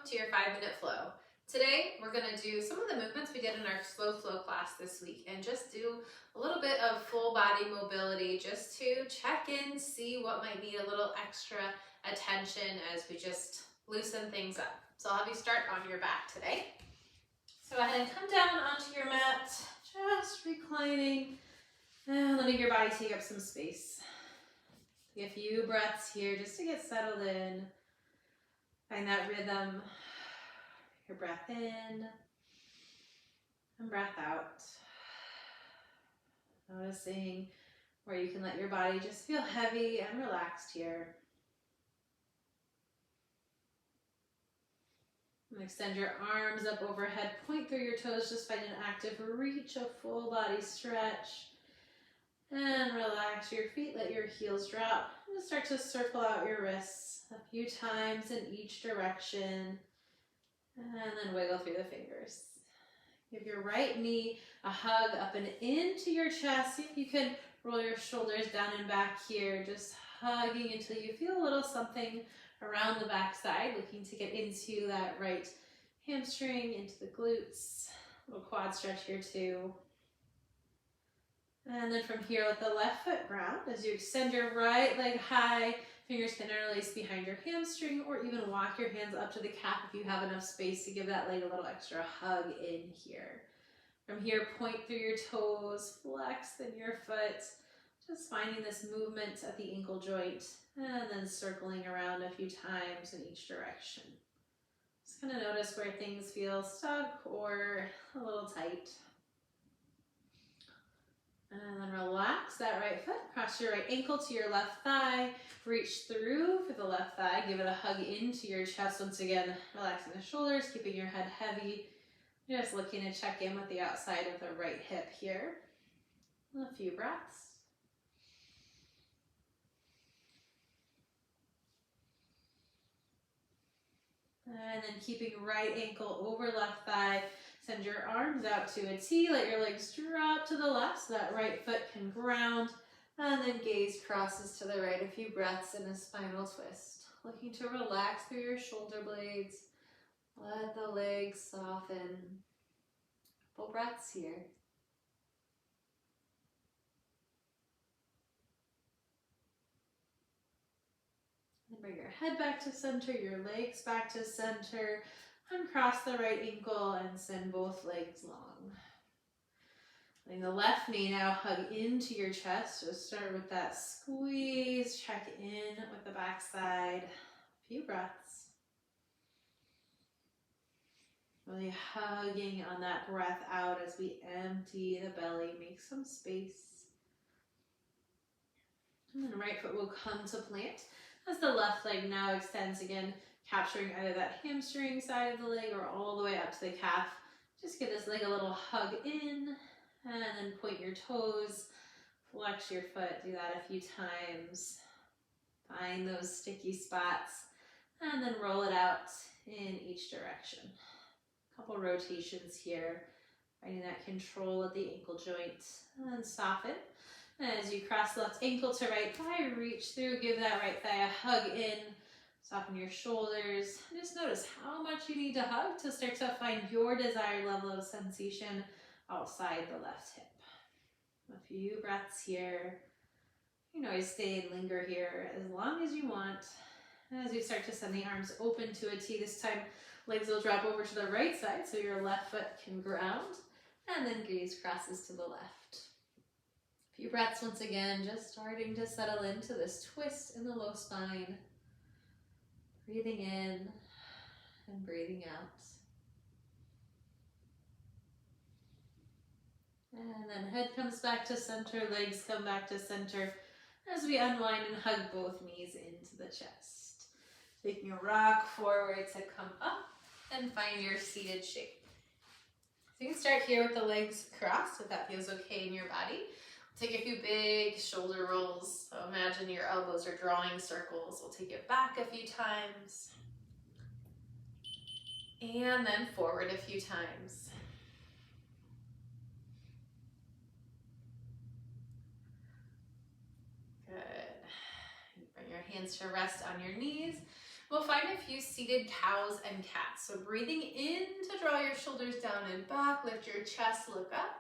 welcome to your 5-minute flow. Today we're going to do some of the movements we did in our slow flow class this week and just do a little bit of full body mobility just to check in, see what might need a little extra attention as we just loosen things up. So I'll have you start on your back today. So go ahead and come down onto your mat, just reclining and letting your body take up some space. Take a few breaths here just to get settled in. Find that rhythm. Your breath in and breath out. Noticing where you can let your body just feel heavy and relaxed here. And extend your arms up overhead, point through your toes, just find an active reach, a full body stretch. And relax your feet, let your heels drop. And start to circle out your wrists a few times in each direction. And then wiggle through the fingers. Give your right knee a hug up and into your chest. See if you can roll your shoulders down and back here. Just hugging until you feel a little something around the back side. Looking to get into that right hamstring, into the glutes. A little quad stretch here too. And then from here, let the left foot ground as you extend your right leg high. Fingers can interlace behind your hamstring or even walk your hands up to the calf if you have enough space to give that leg a little extra hug in here. From here, point through your toes, flex then your foot. Just finding this movement at the ankle joint and then circling around a few times in each direction. Just kind of notice where things feel stuck or a little tight. And then relax that right foot, cross your right ankle to your left thigh, reach through for the left thigh, give it a hug into your chest once again, relaxing the shoulders, keeping your head heavy, just looking to check in with the outside of the right hip here. A few breaths. And then keeping right ankle over left thigh, send your arms out to a T, let your legs drop to the left so that right foot can ground, and then gaze crosses to the right, a few breaths in a spinal twist. Looking to relax through your shoulder blades, let the legs soften. Full breaths here. And bring your head back to center, your legs back to center. Uncross the right ankle and send both legs long. Letting the left knee now hug into your chest. So start with that squeeze, check in with the back side. A few breaths. Really hugging on that breath out as we empty the belly, make some space. And then right foot will come to plant as the left leg now extends again, capturing either that hamstring side of the leg or all the way up to the calf. Just give this leg a little hug in and then point your toes, flex your foot, do that a few times. Find those sticky spots and then roll it out in each direction. A couple rotations here, finding that control at the ankle joint and soften. As you cross left ankle to right thigh, reach through, give that right thigh a hug in. Soften your shoulders. Just notice how much you need to hug to start to find your desired level of sensation outside the left hip. A few breaths here. You can always stay and linger here as long as you want. As you start to send the arms open to a T, this time legs will drop over to the right side so your left foot can ground. And then gaze crosses to the left. A few breaths once again, just starting to settle into this twist in the low spine. Breathing in and breathing out. And then head comes back to center, legs come back to center as we unwind and hug both knees into the chest. Taking a rock forward to come up and find your seated shape. So you can start here with the legs crossed if that feels okay in your body. Take a few big shoulder rolls. So imagine your elbows are drawing circles. We'll take it back a few times. And then forward a few times. Good. Bring your hands to rest on your knees. We'll find a few seated cows and cats. So breathing in to draw your shoulders down and back, lift your chest, look up.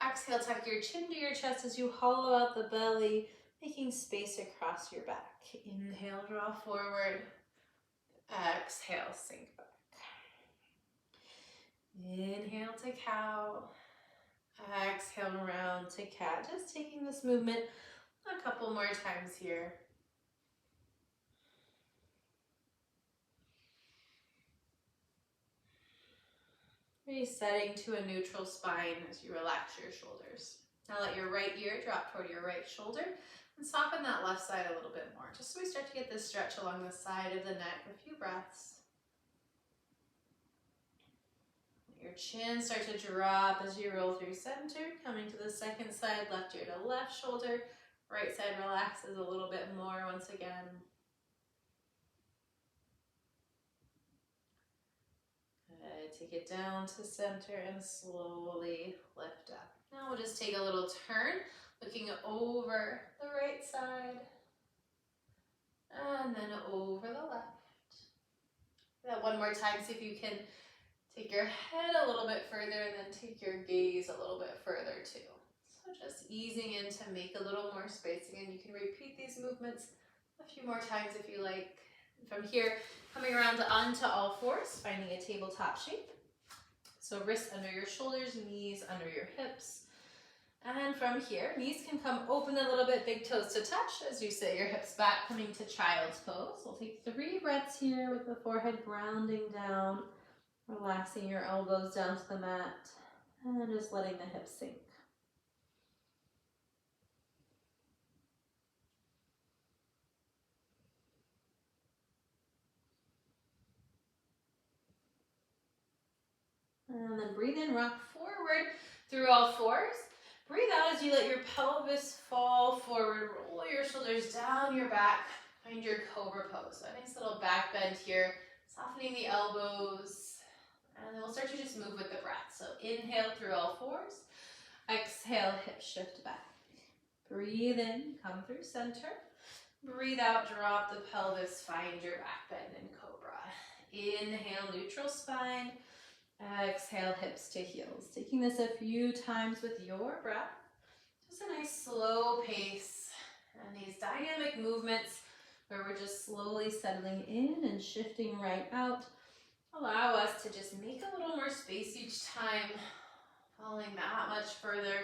Exhale, tuck your chin to your chest as you hollow out the belly, making space across your back. Inhale, draw forward. Exhale, sink back. Inhale to cow. Exhale, round to cat. Just taking this movement a couple more times here. Resetting to a neutral spine as you relax your shoulders. Now let your right ear drop toward your right shoulder and soften that left side a little bit more, just so we start to get this stretch along the side of the neck. A few breaths. Let your chin start to drop as you roll through center, coming to the second side, left ear to left shoulder. Right side relaxes a little bit more once again. Good. Take it down to center and slowly lift up. Now we'll just take a little turn, looking over the right side and then over the left. That one more time, see if you can take your head a little bit further and then take your gaze a little bit further too. So just easing in to make a little more space. Again, you can repeat these movements a few more times if you like. From here, coming around onto all fours, finding a tabletop shape. So wrists under your shoulders, knees under your hips. And from here, knees can come open a little bit, big toes to touch as you sit your hips back, coming to child's pose. We'll take 3 breaths here with the forehead grounding down, relaxing your elbows down to the mat, and just letting the hips sink. And then breathe in, rock forward through all fours. Breathe out as you let your pelvis fall forward. Roll your shoulders down your back. Find your cobra pose. So a nice little back bend here, softening the elbows. And then we'll start to just move with the breath. So inhale through all fours. Exhale, hip shift back. Breathe in, come through center. Breathe out, drop the pelvis, find your back bend in cobra. Inhale, neutral spine. Exhale, hips to heels. Taking this a few times with your breath. Just a nice slow pace. And these dynamic movements where we're just slowly settling in and shifting right out. Allow us to just make a little more space each time, falling that much further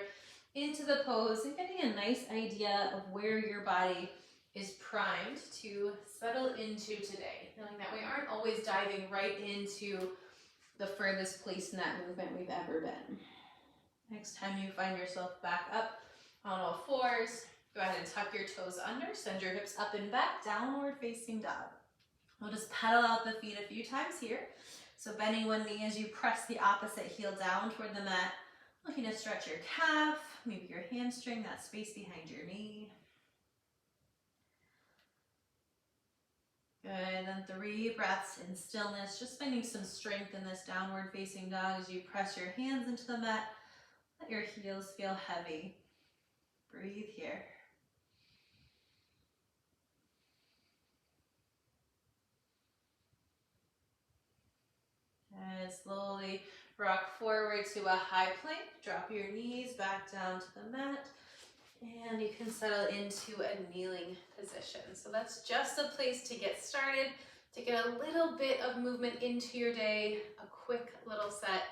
into the pose and getting a nice idea of where your body is primed to settle into today. Knowing that we aren't always diving right into the furthest place in that movement we've ever been. Next time you find yourself back up on all fours, go ahead and tuck your toes under, send your hips up and back, downward facing dog. We'll just pedal out the feet a few times here. So bending one knee as you press the opposite heel down toward the mat, looking to stretch your calf, maybe your hamstring, that space behind your knee. Good, then 3 breaths in stillness, just finding some strength in this downward facing dog as you press your hands into the mat. Let your heels feel heavy. Breathe here. And slowly rock forward to a high plank. Drop your knees back down to the mat. And you can settle into a kneeling position. So that's just a place to get started, to get a little bit of movement into your day, a quick little set.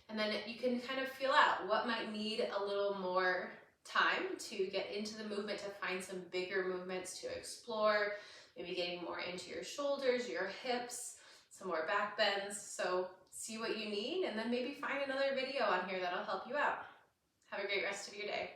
And then you can kind of feel out what might need a little more time to get into the movement, to find some bigger movements to explore, maybe getting more into your shoulders, your hips, some more back bends. So see what you need and then maybe find another video on here that'll help you out. Have a great rest of your day.